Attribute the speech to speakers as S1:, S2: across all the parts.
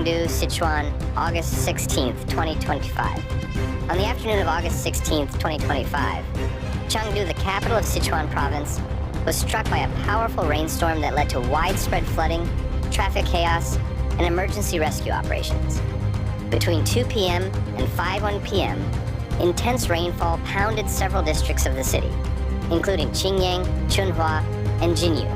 S1: Chengdu, Sichuan, August 16th, 2025. On the afternoon of August 16th, 2025, Chengdu, the capital of Sichuan province, was struck by a powerful rainstorm that led to widespread flooding, traffic chaos, and emergency rescue operations. Between 2 p.m. and 5:01 p.m., intense rainfall pounded several districts of the city, including Qingyang, Chunhua, and Jinyu.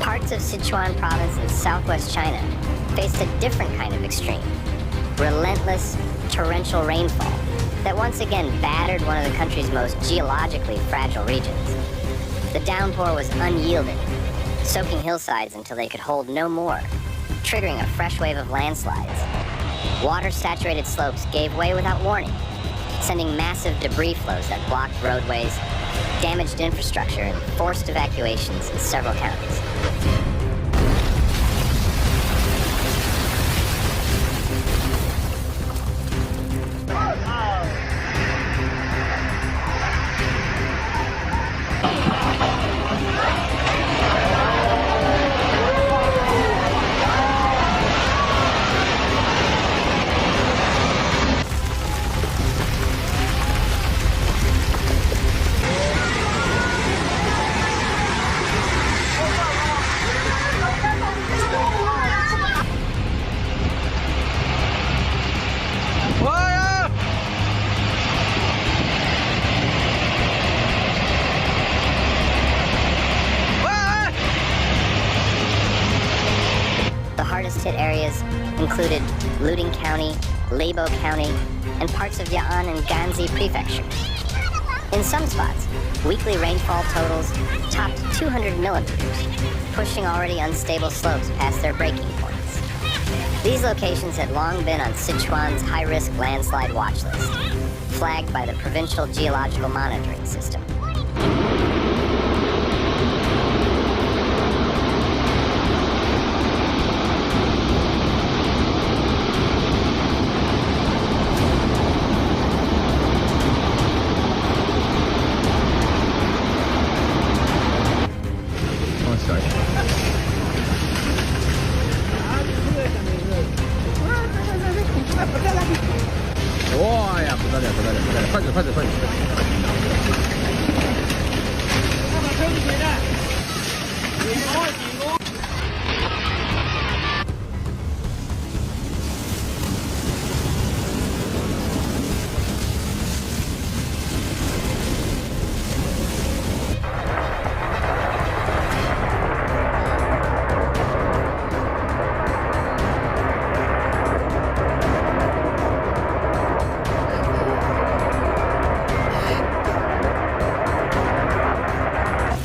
S1: Parts of Sichuan province in southwest China faced a different kind of extreme: relentless, torrential rainfall that once again battered one of the country's most geologically fragile regions. The downpour was unyielding, soaking hillsides until they could hold no more, triggering a fresh wave of landslides. Water-saturated slopes gave way without warning, sending massive debris flows that blocked roadways, damaged infrastructure, and forced evacuations in several counties. The hardest hit areas included Luding County, Leibo County, and parts of Ya'an and Ganzi Prefecture. In some spots, weekly rainfall totals topped 200 millimeters, pushing already unstable slopes past their breaking points. These locations had long been on Sichuan's high-risk landslide watch list, flagged by the Provincial Geological Monitoring System.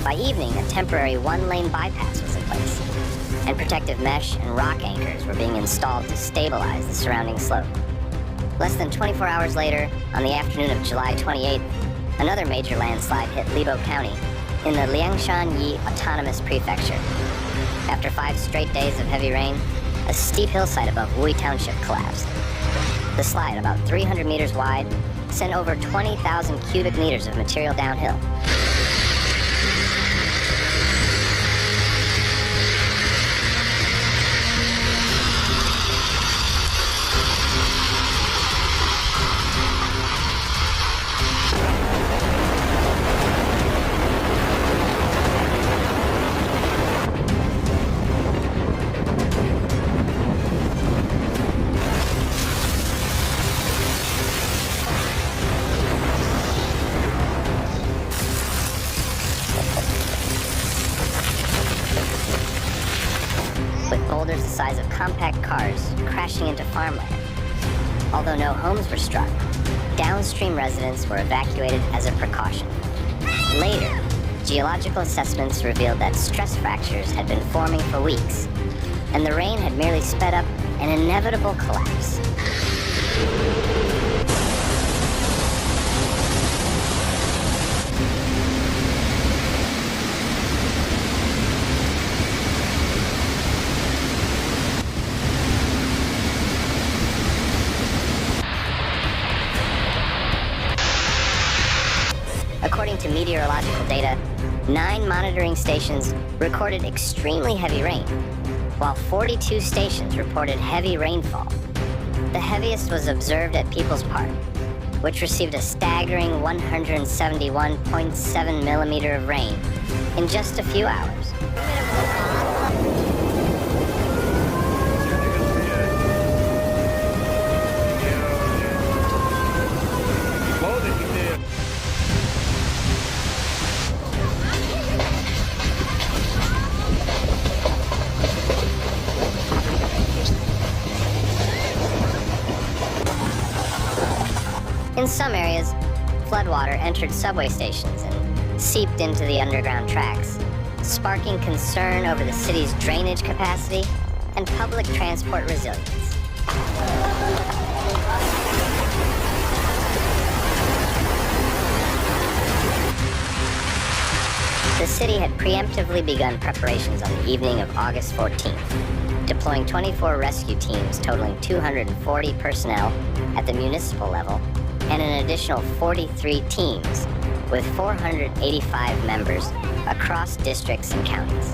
S1: By evening, a temporary one-lane bypass was in place, and protective mesh and rock anchors were being installed to stabilize the surrounding slope. Less than 24 hours later, on the afternoon of July 28th, another major landslide hit Leibo County in the Liangshan Yi Autonomous Prefecture. After 5 straight days of heavy rain, a steep hillside above Wui Township collapsed. The slide, about 300 meters wide, sent over 20,000 cubic meters of material downhill. Boulders the size of compact cars crashing into farmland. Although no homes were struck, downstream residents were evacuated as a precaution. Later, geological assessments revealed that stress fractures had been forming for weeks, and the rain had merely sped up an inevitable collapse. According to meteorological data, 9 monitoring stations recorded extremely heavy rain, while 42 stations reported heavy rainfall. The heaviest was observed at People's Park, which received a staggering 171.7 millimeter of rain in just a few hours. In some areas, floodwater entered subway stations and seeped into the underground tracks, sparking concern over the city's drainage capacity and public transport resilience. The city had preemptively begun preparations on the evening of August 14th, deploying 24 rescue teams totaling 240 personnel at the municipal level and an additional 43 teams with 485 members across districts and counties.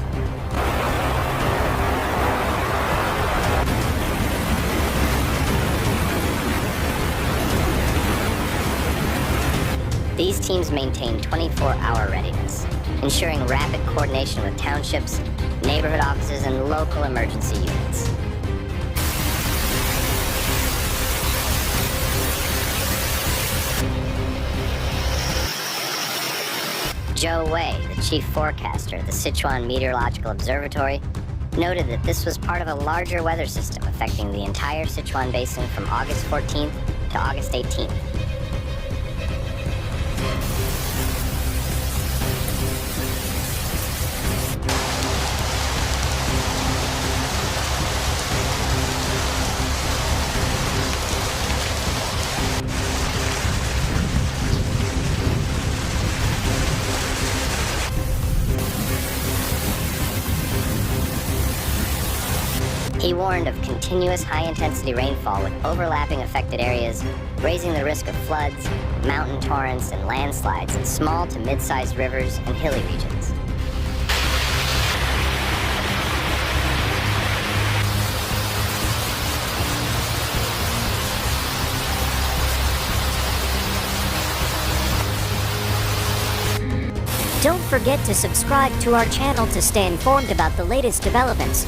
S1: These teams maintain 24-hour readiness, ensuring rapid coordination with townships, neighborhood offices, and local emergency units. Zhou Wei, the chief forecaster at the Sichuan Meteorological Observatory, noted that this was part of a larger weather system affecting the entire Sichuan basin from August 14th to August 18th. He warned of continuous high-intensity rainfall with overlapping affected areas, raising the risk of floods, mountain torrents, and landslides in small to mid-sized rivers and hilly regions.
S2: Don't forget to subscribe to our channel to stay informed about the latest developments.